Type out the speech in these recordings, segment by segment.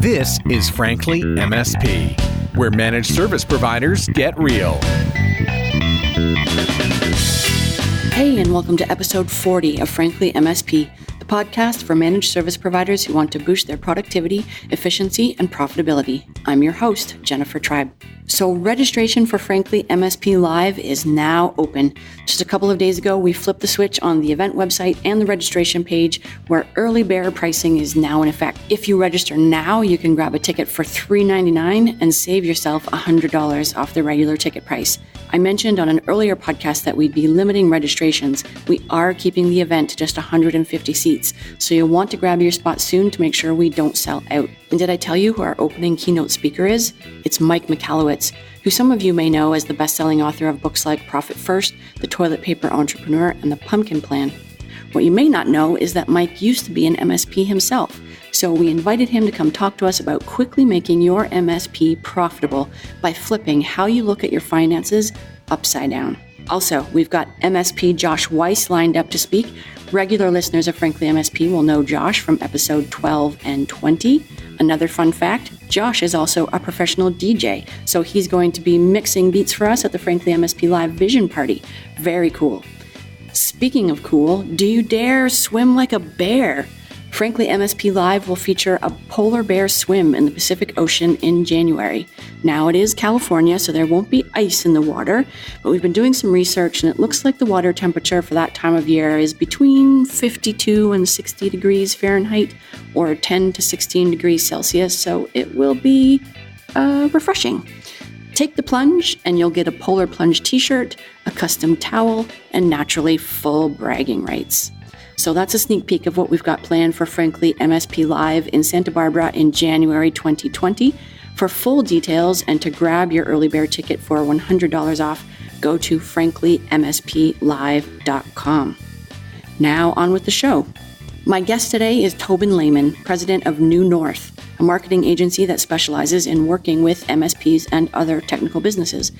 This is Frankly MSP, where managed service providers get real. Hey, and welcome to episode 40 of Frankly MSP, the podcast for managed service providers who want to boost their productivity, efficiency, and profitability. I'm your host, Jennifer Tribe. So registration for Frankly MSP Live is now open. Just a couple of days ago, we flipped the switch on the event website and the registration page where early bear pricing is now in effect. If you register now, you can grab a ticket for $3.99 and save yourself $100 off the regular ticket price. I mentioned on an earlier podcast that we'd be limiting registrations. We are keeping the event to just 150 seats, so you'll want to grab your spot soon to make sure we don't sell out. And did I tell you who our opening keynote speaker is? It's Mike Michalowicz, who some of you may know as the best-selling author of books like Profit First, The Toilet Paper Entrepreneur, and The Pumpkin Plan. What you may not know is that Mike used to be an MSP himself, so we invited him to come talk to us about quickly making your MSP profitable by flipping how you look at your finances upside down. Also, we've got MSP Josh Weiss lined up to speak. Regular listeners of Frankly MSP will know Josh from episode 12 and 20. Another fun fact, Josh is also a professional DJ, so he's going to be mixing beats for us at the Frankly MSP Live Vision Party. Very cool. Speaking of cool, do you dare swim like a bear? Frankly MSP Live will feature a polar bear swim in the Pacific Ocean in January. Now it is California, so there won't be ice in the water, but we've been doing some research and it looks like the water temperature for that time of year is between 52 and 60 degrees Fahrenheit or 10 to 16 degrees Celsius, so it will be refreshing. Take the plunge and you'll get a Polar Plunge t-shirt, a custom towel, and naturally full bragging rights. So that's a sneak peek of what we've got planned for Frankly MSP Live in Santa Barbara in January 2020. For full details and to grab your early bear ticket for $100 off, go to franklymsplive.com. Now on with the show. My guest today is Tobin Lehman, president of New North, a marketing agency that specializes in working with MSPs and other technical businesses.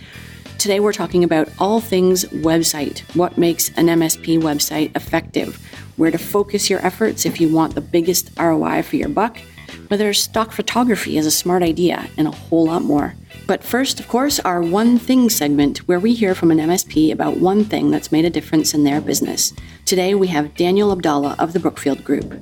Today we're talking about all things website, what makes an MSP website effective, where to focus your efforts if you want the biggest ROI for your buck, whether stock photography is a smart idea, and a whole lot more. But first, of course, our One Thing segment, where we hear from an MSP about one thing that's made a difference in their business. Today we have Daniel Abdallah of the Brookfield Group.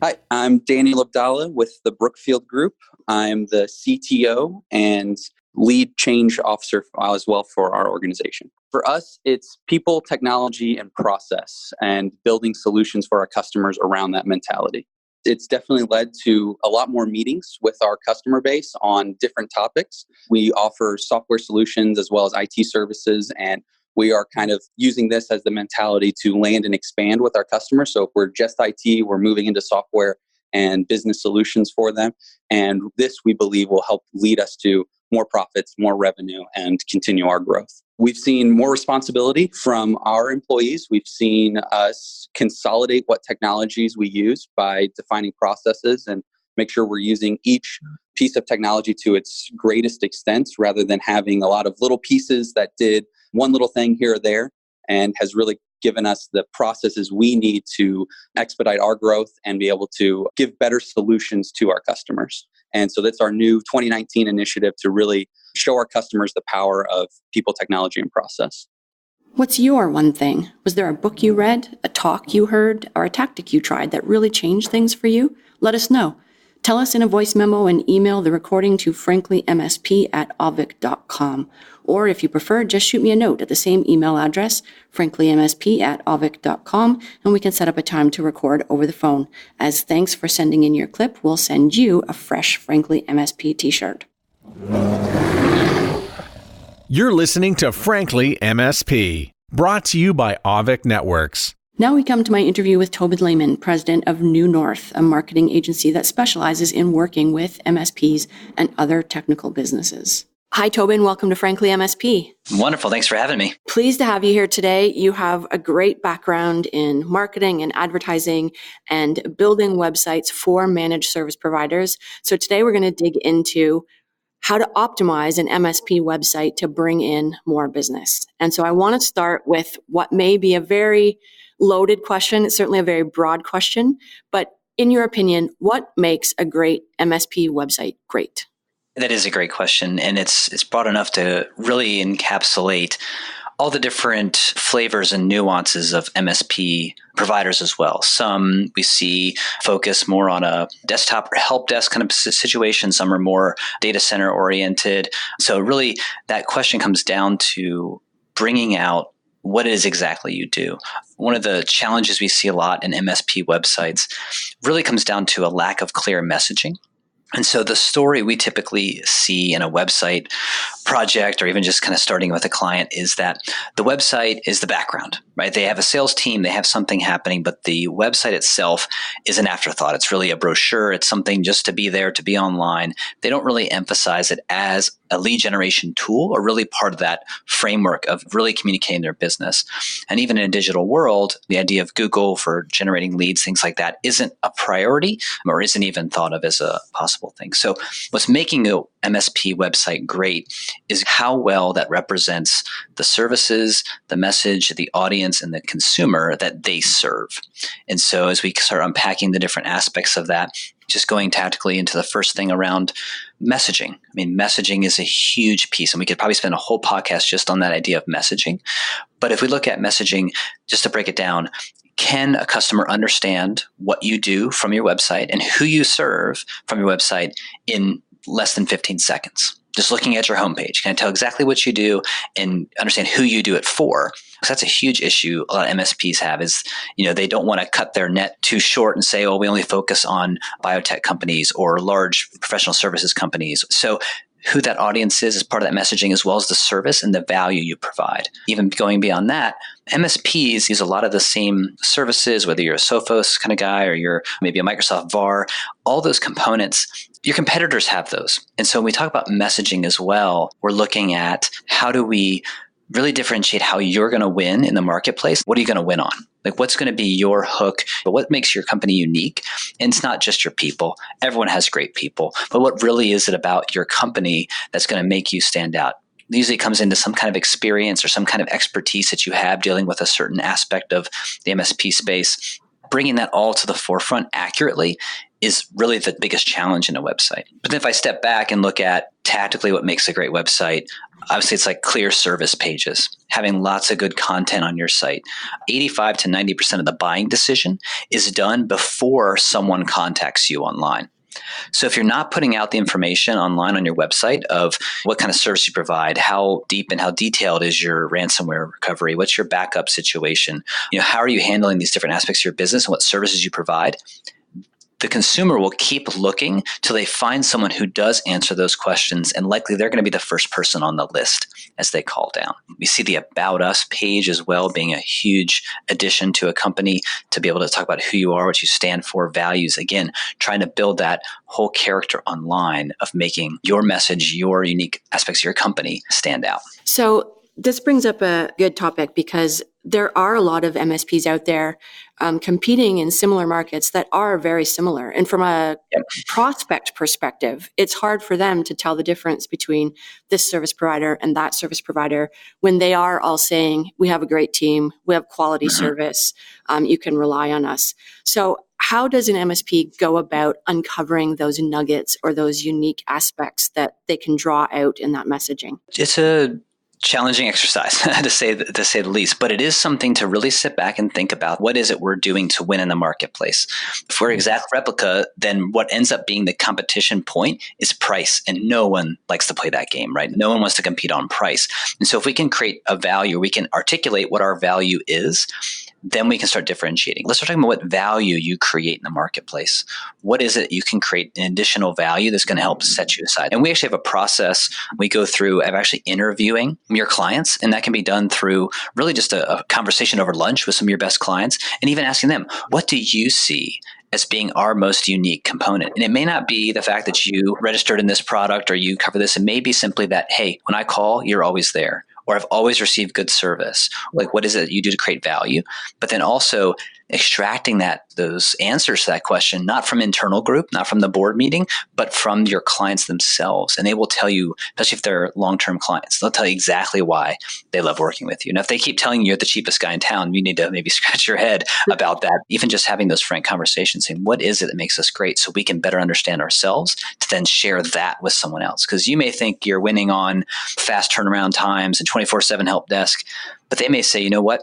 Hi, I'm Daniel Abdallah with the Brookfield Group. I'm the CTO and lead change officer as well for our organization. For us, it's people, technology, and process, and building solutions for our customers around that mentality. It's definitely led to a lot more meetings with our customer base on different topics. We offer software solutions as well as IT services, and we are kind of using this as the mentality to land and expand with our customers. So if we're just IT, we're moving into software and business solutions for them. And this, we believe, will help lead us to more profits, more revenue, and continue our growth. We've seen more responsibility from our employees. We've seen us consolidate what technologies we use by defining processes and make sure we're using each piece of technology to its greatest extent rather than having a lot of little pieces that did one little thing here or there, and has really given us the processes we need to expedite our growth and be able to give better solutions to our customers. And so that's our new 2019 initiative to really show our customers the power of people, technology, and process. What's your one thing? Was there a book you read, a talk you heard, or a tactic you tried that really changed things for you? Let us know. Tell us in a voice memo and email the recording to franklymsp@avic.com. Or if you prefer, just shoot me a note at the same email address, franklymsp@avic.com, and we can set up a time to record over the phone. As thanks for sending in your clip, we'll send you a fresh Frankly MSP t-shirt. You're listening to Frankly MSP, brought to you by Avic Networks. Now we come to my interview with Tobin Lehman, president of New North, a marketing agency that specializes in working with MSPs and other technical businesses. Hi, Tobin. Welcome to Frankly MSP. Wonderful. Thanks for having me. Pleased to have you here today. You have a great background in marketing and advertising and building websites for managed service providers. So today we're going to dig into how to optimize an MSP website to bring in more business. And so I want to start with what may be a very loaded question. It's certainly a very broad question, but in your opinion, what makes a great MSP website great? That is a great question. And it's broad enough to really encapsulate all the different flavors and nuances of MSP providers as well. Some we see focus more on a desktop or help desk kind of situation. Some are more data center oriented. So really that question comes down to bringing out what it is exactly you do. One of the challenges we see a lot in MSP websites really comes down to a lack of clear messaging. And so the story we typically see in a website project or even just kind of starting with a client is that the website is the background, right? They have a sales team, they have something happening, but the website itself is an afterthought. It's really a brochure. It's something just to be there, to be online. They don't really emphasize it as a lead generation tool or really part of that framework of really communicating their business. And even in a digital world, the idea of Google for generating leads, things like that, isn't a priority or isn't even thought of as a possible thing. So what's making a MSP website great is how well that represents the services, the message, the audience, and the consumer that they serve. And so as we start unpacking the different aspects of that, just going tactically into the first thing around messaging. I mean, messaging is a huge piece, and we could probably spend a whole podcast just on that idea of messaging. But if we look at messaging, just to break it down, can a customer understand what you do from your website and who you serve from your website in less than 15 seconds? Just looking at your homepage, can I tell exactly what you do and understand who you do it for? Because that's a huge issue a lot of MSPs have is, they don't want to cut their net too short and say, oh, we only focus on biotech companies or large professional services companies. So who that audience is part of that messaging, as well as the service and the value you provide. Even going beyond that, MSPs use a lot of the same services, whether you're a Sophos kind of guy or you're maybe a Microsoft VAR, all those components, your competitors have those. And so when we talk about messaging as well, we're looking at how do we really differentiate how you're going to win in the marketplace. What are you going to win on? Like what's going to be your hook, but what makes your company unique? And it's not just your people. Everyone has great people, but what really is it about your company that's going to make you stand out? Usually it comes into some kind of experience or some kind of expertise that you have dealing with a certain aspect of the MSP space. Bringing that all to the forefront accurately is really the biggest challenge in a website. But then if I step back and look at tactically what makes a great website, obviously it's like clear service pages, having lots of good content on your site. 85 to 90% of the buying decision is done before someone contacts you online. So if you're not putting out the information online on your website of what kind of service you provide, how deep and how detailed is your ransomware recovery, what's your backup situation, how are you handling these different aspects of your business and what services you provide, the consumer will keep looking till they find someone who does answer those questions, and likely they're going to be the first person on the list as they call down. We see the About Us page as well being a huge addition to a company to be able to talk about who you are, what you stand for, values. Again, trying to build that whole character online of making your message, your unique aspects of your company stand out. So this brings up a good topic because there are a lot of MSPs out there competing in similar markets that are very similar. And from a prospect perspective, it's hard for them to tell the difference between this service provider and that service provider when they are all saying, we have a great team, we have quality service, you can rely on us. So how does an MSP go about uncovering those nuggets or those unique aspects that they can draw out in that messaging? It's a challenging exercise to say the least, but it is something to really sit back and think about what is it we're doing to win in the marketplace. If we're exact replica, then what ends up being the competition point is price, and no one likes to play that game, right? No one wants to compete on price. And so if we can create a value, we can articulate what our value is, then we can start differentiating. Let's start talking about what value you create in the marketplace. What is it you can create an additional value that's going to help set you aside? And we actually have a process we go through of actually interviewing your clients, and that can be done through really just a conversation over lunch with some of your best clients, and even asking them, what do you see as being our most unique component? And it may not be the fact that you registered in this product or you cover this. It may be simply that, hey, when I call, you're always there. Or I've always received good service. Like, what is it you do to create value? But then also, extracting those answers to that question, not from internal group, not from the board meeting, but from your clients themselves. And they will tell you, especially if they're long-term clients, they'll tell you exactly why they love working with you. And if they keep telling you you're the cheapest guy in town, you need to maybe scratch your head about that. Even just having those frank conversations, saying, what is it that makes us great, so we can better understand ourselves to then share that with someone else. Because you may think you're winning on fast turnaround times and 24/7 help desk, but they may say, you know what?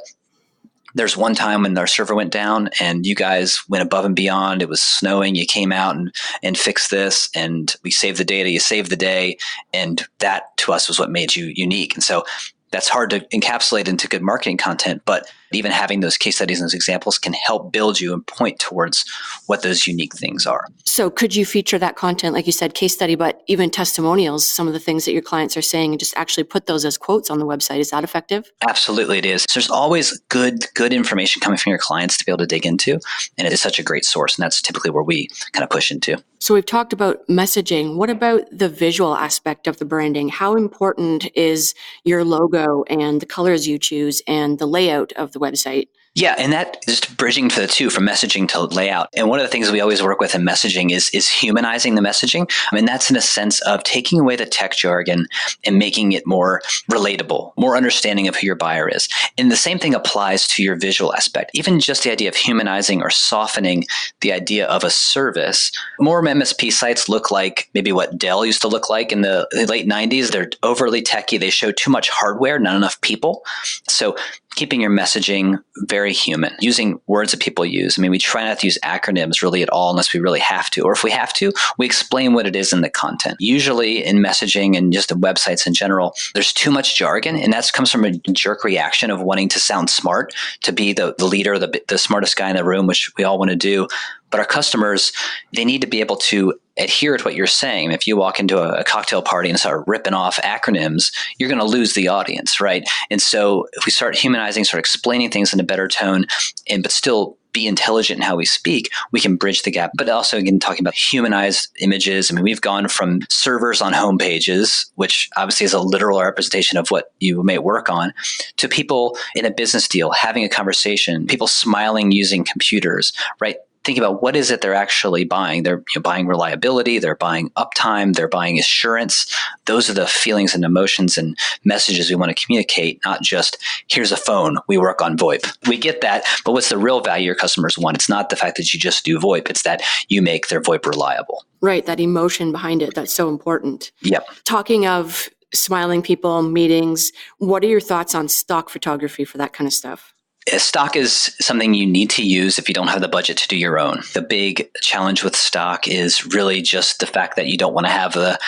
There's one time when our server went down and you guys went above and beyond. It was snowing. You came out and fixed this, and we saved the data. You saved the day. And that to us was what made you unique. And so that's hard to encapsulate into good marketing content, but even having those case studies and those examples can help build you and point towards what those unique things are. So could you feature that content, like you said, case study, but even testimonials, some of the things that your clients are saying, and just actually put those as quotes on the website? Is that effective? Absolutely, it is. So there's always good information coming from your clients to be able to dig into. And it is such a great source. And that's typically where we kind of push into. So we've talked about messaging. What about the visual aspect of the branding? How important is your logo and the colors you choose and the layout of the website? Yeah, and that just bridging to the two, from messaging to layout. And one of the things we always work with in messaging is humanizing the messaging. I mean, that's in a sense of taking away the tech jargon and making it more relatable, more understanding of who your buyer is. And the same thing applies to your visual aspect. Even just the idea of humanizing or softening the idea of a service. More MSP sites look like maybe what Dell used to look like in the late 90s. They're overly techy. They show too much hardware, not enough people. So keeping your messaging very human, using words that people use. I mean, we try not to use acronyms really at all unless we really have to. Or if we have to, we explain what it is in the content. Usually in messaging and just in websites in general, there's too much jargon, and that comes from a jerk reaction of wanting to sound smart, to be the leader, the smartest guy in the room, which we all want to do. But our customers, they need to be able to adhere to what you're saying. If you walk into a cocktail party and start ripping off acronyms, you're going to lose the audience, right? And so if we start humanizing, start explaining things in a better tone, but still be intelligent in how we speak, we can bridge the gap. But also, again, talking about humanized images. I mean, we've gone from servers on home pages, which obviously is a literal representation of what you may work on, to people in a business deal having a conversation, people smiling using computers, right? Think about what is it they're actually buying. They're buying reliability, they're buying uptime, they're buying assurance. Those are the feelings and emotions and messages we want to communicate, not just, here's a phone, we work on VoIP. We get that, but what's the real value your customers want? It's not the fact that you just do VoIP, it's that you make their VoIP reliable. Right, that emotion behind it, that's so important. Yep. Talking of smiling people, meetings, what are your thoughts on stock photography for that kind of stuff? Stock is something you need to use if you don't have the budget to do your own. The big challenge with stock is really just the fact that you don't want to have the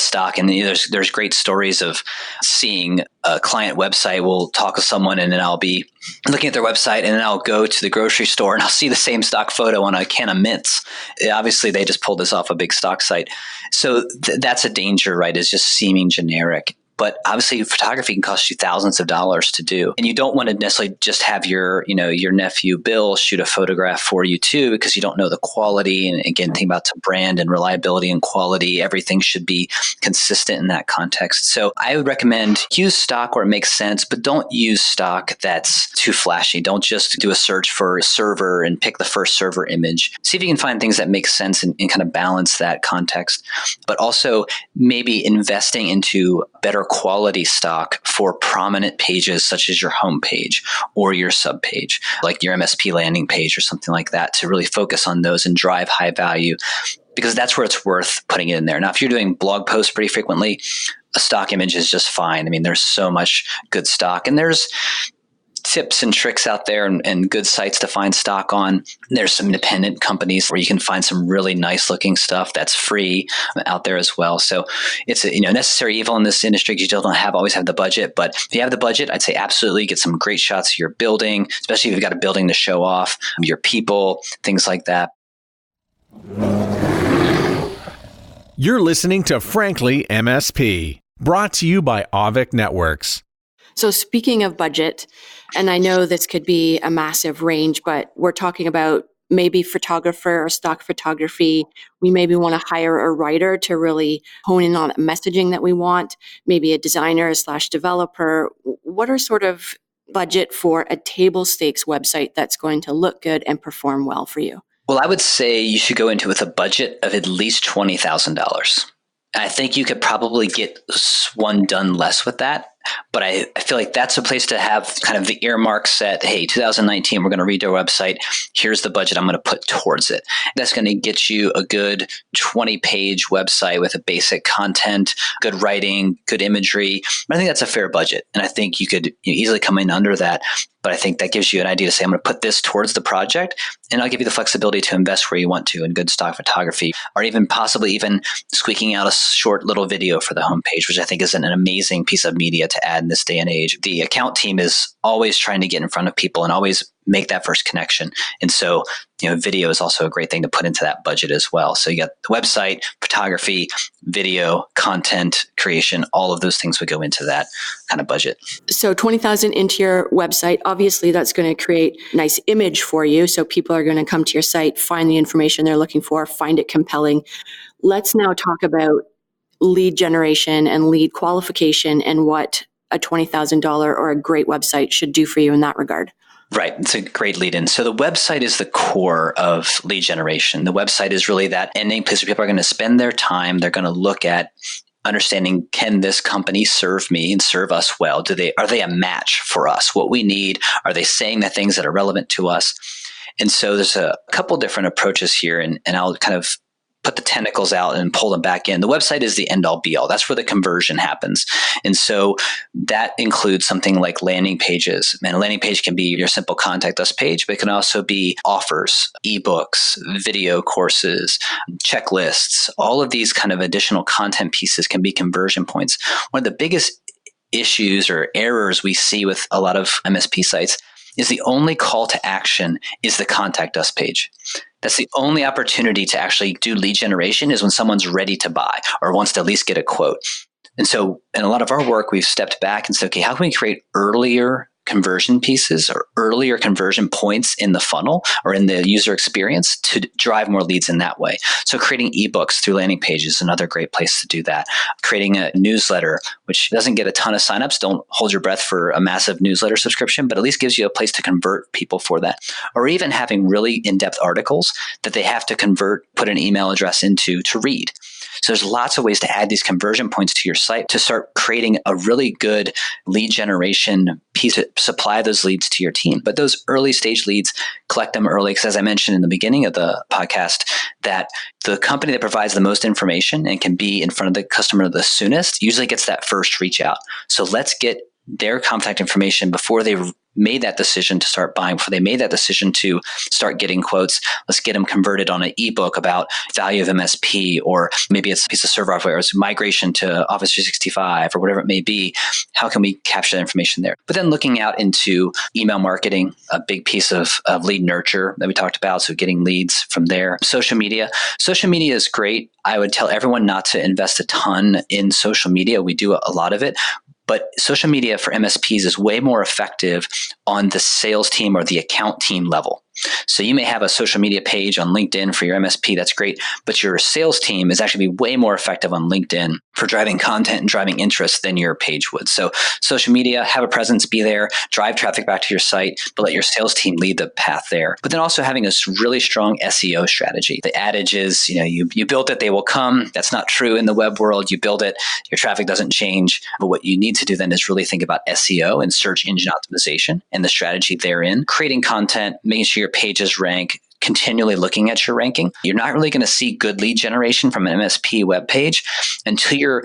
stock. And there's great stories of seeing a client website. We'll talk with someone and then I'll be looking at their website and then I'll go to the grocery store and I'll see the same stock photo on a can of mints. Obviously, they just pulled this off a big stock site. So that's a danger, right? Is just seeming generic. But obviously, photography can cost you thousands of dollars to do. And you don't want to necessarily just have your nephew Bill shoot a photograph for you too, because you don't know the quality. And again, think about the brand and reliability and quality. Everything should be consistent in that context. So I would recommend use stock where it makes sense, but don't use stock that's too flashy. Don't just do a search for a server and pick the first server image. See if you can find things that make sense and kind of balance that context. But also maybe investing into better quality stock for prominent pages such as your home page or your sub page, like your MSP landing page or something like that, to really focus on those and drive high value, because that's where it's worth putting it in there. Now, if you're doing blog posts pretty frequently, a stock image is just fine. I mean, there's so much good stock, and there's tips and tricks out there and good sites to find stock on. There's some independent companies where you can find some really nice looking stuff that's free out there as well. So it's a necessary evil in this industry because you don't always have the budget. But if you have the budget, I'd say absolutely get some great shots of your building, especially if you've got a building to show off, your people, things like that. You're listening to Frankly MSP, brought to you by Avik Networks. So speaking of budget, and I know this could be a massive range, but we're talking about maybe photographer or stock photography. We maybe want to hire a writer to really hone in on messaging that we want, maybe a designer / developer. What are sort of budget for a table stakes website that's going to look good and perform well for you? Well, I would say you should go into it with a budget of at least $20,000. I think you could probably get one done less with that. But I feel like that's a place to have kind of the earmark set. Hey, 2019, we're going to redo our website. Here's the budget I'm going to put towards it. That's going to get you a good 20-page website with a basic content, good writing, good imagery. I think that's a fair budget. And I think you could easily come in under that. But I think that gives you an idea to say, I'm going to put this towards the project, and I'll give you the flexibility to invest where you want to in good stock photography, or even possibly even squeaking out a short little video for the homepage, which I think is an amazing piece of media to add in this day and age. The account team is always trying to get in front of people and always make that first connection. And so, video is also a great thing to put into that budget as well. So you got the website, photography, video, content creation, all of those things would go into that kind of budget. So 20,000 into your website, obviously that's going to create a nice image for you. So people are going to come to your site, find the information they're looking for, find it compelling. Let's now talk about lead generation and lead qualification and what a $20,000 or a great website should do for you in that regard. Right. It's a great lead in. So the website is the core of lead generation. The website is really that ending place where people are going to spend their time. They're going to look at understanding, can this company serve me and serve us well? Are they a match for us? What we need? Are they saying the things that are relevant to us? And so there's a couple different approaches here, and I'll kind of put the tentacles out and pull them back in. The website is the end all be all. That's where the conversion happens. And so that includes something like landing pages. And a landing page can be your simple contact us page, but it can also be offers, ebooks, video courses, checklists. All of these kind of additional content pieces can be conversion points. One of the biggest issues or errors we see with a lot of MSP sites is the only call to action is the contact us page. That's the only opportunity to actually do lead generation is when someone's ready to buy or wants to at least get a quote. And so in a lot of our work, we've stepped back and said, okay, how can we create earlier conversion pieces or earlier conversion points in the funnel or in the user experience to drive more leads in that way? So creating ebooks through landing pages is another great place to do that. Creating a newsletter, which doesn't get a ton of signups. Don't hold your breath for a massive newsletter subscription, but at least gives you a place to convert people for that. Or even having really in-depth articles that they have to convert, put an email address into to read. So there's lots of ways to add these conversion points to your site to start creating a really good lead generation piece to supply those leads to your team. But those early stage leads, collect them early, because as I mentioned in the beginning of the podcast, that the company that provides the most information and can be in front of the customer the soonest usually gets that first reach out. So let's get their contact information before they made that decision to start buying, before they made that decision to start getting quotes. Let's get them converted on an ebook about value of MSP, or maybe it's a piece of server hardware, or it's migration to Office 365 or whatever it may be. How can we capture that information there? But then looking out into email marketing, a big piece of lead nurture that we talked about. So getting leads from there. Social media. Social media is great. I would tell everyone not to invest a ton in social media. We do a lot of it. But social media for MSPs is way more effective on the sales team or the account team level. So you may have a social media page on LinkedIn for your MSP. That's great. But your sales team is actually way more effective on LinkedIn for driving content and driving interest than your page would. So social media, have a presence, be there, drive traffic back to your site, but let your sales team lead the path there. But then also having a really strong SEO strategy. The adage is, you build it, they will come. That's not true in the web world. You build it, your traffic doesn't change. But what you need to do then is really think about SEO and search engine optimization and the strategy therein, creating content, making sure your pages rank, continually looking at your ranking. You're not really going to see good lead generation from an MSP web page until you're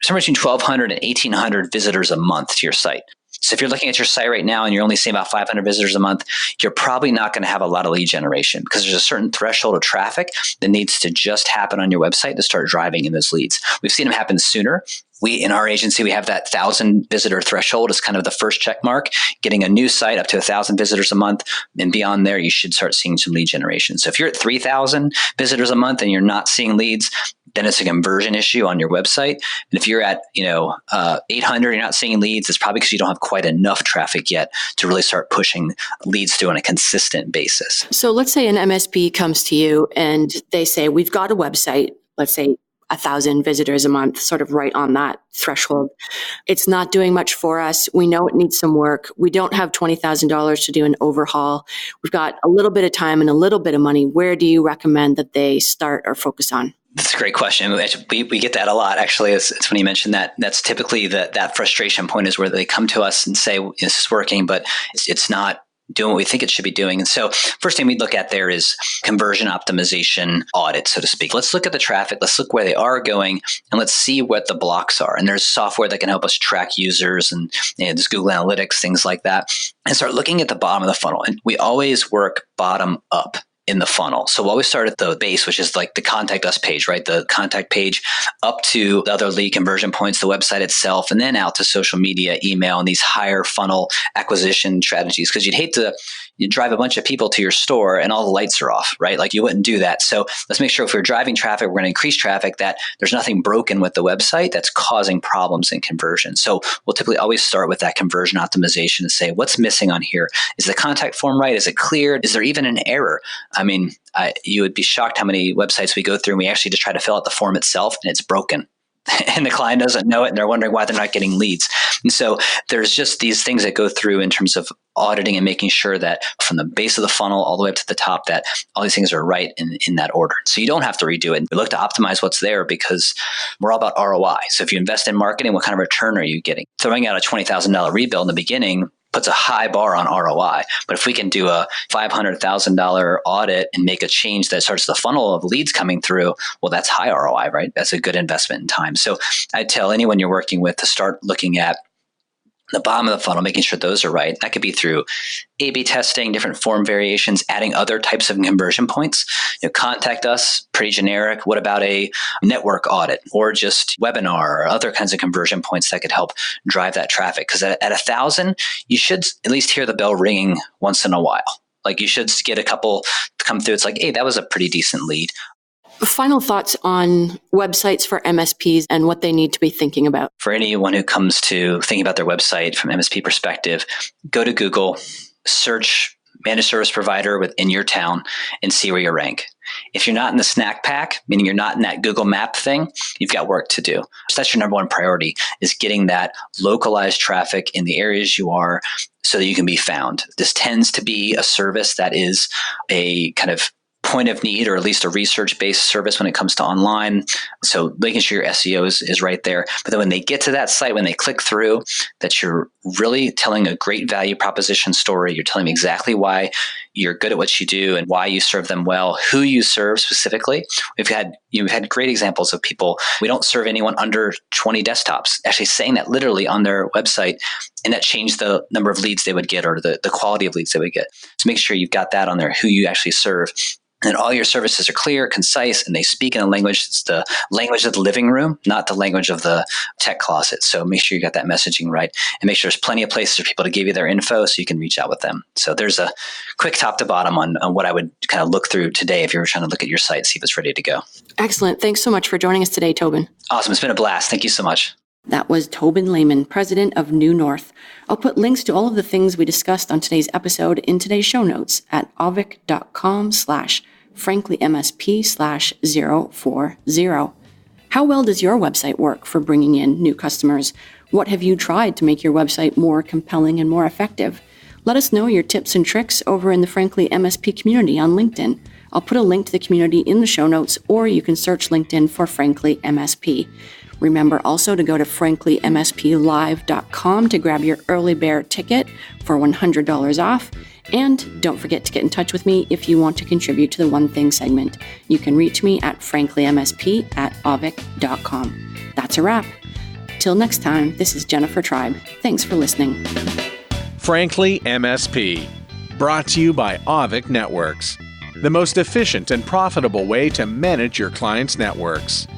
somewhere between 1,200 and 1,800 visitors a month to your site. So if you're looking at your site right now and you're only seeing about 500 visitors a month, you're probably not going to have a lot of lead generation because there's a certain threshold of traffic that needs to just happen on your website to start driving in those leads. We've seen them happen sooner. In our agency, we have that 1,000 visitor threshold as kind of the first check mark. Getting a new site up to 1,000 visitors a month, and beyond there, you should start seeing some lead generation. So if you're at 3,000 visitors a month and you're not seeing leads, then it's a conversion issue on your website. And if you're at 800, you're not seeing leads, it's probably because you don't have quite enough traffic yet to really start pushing leads through on a consistent basis. So let's say an MSP comes to you and they say, we've got a website, let's say 1,000 visitors a month, sort of right on that threshold. It's not doing much for us. We know it needs some work. We don't have $20,000 to do an overhaul. We've got a little bit of time and a little bit of money. Where do you recommend that they start or focus on? That's a great question. We get that a lot, actually. It's when you mentioned that. That's typically that frustration point is where they come to us and say, this is working, but it's not doing what we think it should be doing. And so first thing we look at there is conversion optimization audit, so to speak. Let's look at the traffic. Let's look where they are going, and let's see what the blocks are. And there's software that can help us track users, and there's Google Analytics, things like that, and start looking at the bottom of the funnel. And we always work bottom up in the funnel. So we'll always start at the base, which is like the contact us page, right? The contact page up to the other lead conversion points, the website itself, and then out to social media, email, and these higher funnel acquisition strategies. Because you drive a bunch of people to your store and all the lights are off, right? Like you wouldn't do that. So let's make sure if we're driving traffic, we're going to increase traffic, that there's nothing broken with the website that's causing problems in conversion. So we'll typically always start with that conversion optimization and say, what's missing on here? Is the contact form right? Is it cleared? Is there even an error? I mean, you would be shocked how many websites we go through and we actually just try to fill out the form itself and it's broken. And the client doesn't know it and they're wondering why they're not getting leads. And so there's just these things that go through in terms of auditing and making sure that from the base of the funnel all the way up to the top, that all these things are right in that order. So you don't have to redo it. We look to optimize what's there because we're all about ROI. So if you invest in marketing, what kind of return are you getting? Throwing out a $20,000 rebuild in the beginning puts a high bar on ROI. But if we can do a $500,000 audit and make a change that starts the funnel of leads coming through, well, that's high ROI, right? That's a good investment in time. So I tell anyone you're working with to start looking at the bottom of the funnel, making sure those are right. That could be through A/B testing, different form variations, adding other types of conversion points. Contact us, pretty generic. What about a network audit or just webinar or other kinds of conversion points that could help drive that traffic? Because at 1,000, you should at least hear the bell ringing once in a while. Like you should get a couple to come through. It's like, hey, that was a pretty decent lead. Final thoughts on websites for MSPs and what they need to be thinking about. For anyone who comes to thinking about their website from MSP perspective, go to Google, search managed service provider within your town and see where you rank. If you're not in the snack pack, meaning you're not in that Google map thing, you've got work to do. So that's your number one priority, is getting that localized traffic in the areas you are so that you can be found. This tends to be a service that is a kind of point of need, or at least a research-based service when it comes to online. So making sure your SEO is right there. But then when they get to that site, when they click through, that you're really telling a great value proposition story. You're telling them exactly why you're good at what you do and why you serve them well, who you serve specifically. We've had great examples of people. We don't serve anyone under 20 desktops, actually saying that literally on their website, and that changed the number of leads they would get, or the quality of leads they would get. So make sure you've got that on there, who you actually serve. And all your services are clear, concise, and they speak in a language that's the language of the living room, not the language of the tech closet. So make sure you got that messaging right, and make sure there's plenty of places for people to give you their info so you can reach out with them. So there's a quick top to bottom on what I would kind of look through today if you were trying to look at your site, see if it's ready to go. Excellent. Thanks so much for joining us today, Tobin. Awesome. It's been a blast. Thank you so much. That was Tobin Lehman, president of New North. I'll put links to all of the things we discussed on today's episode in today's show notes at avic.com/frankly/MSP/040. How well does your website work for bringing in new customers? What have you tried to make your website more compelling and more effective? Let us know your tips and tricks over in the Frankly MSP community on LinkedIn. I'll put a link to the community in the show notes, or you can search LinkedIn for Frankly MSP. Remember also to go to franklymsplive.com to grab your early bear ticket for $100 off. And don't forget to get in touch with me if you want to contribute to the One Thing segment. You can reach me at franklymsp@avic.com. That's a wrap. Till next time, this is Jennifer Tribe. Thanks for listening. Frankly MSP, brought to you by Avic Networks, the most efficient and profitable way to manage your clients' networks.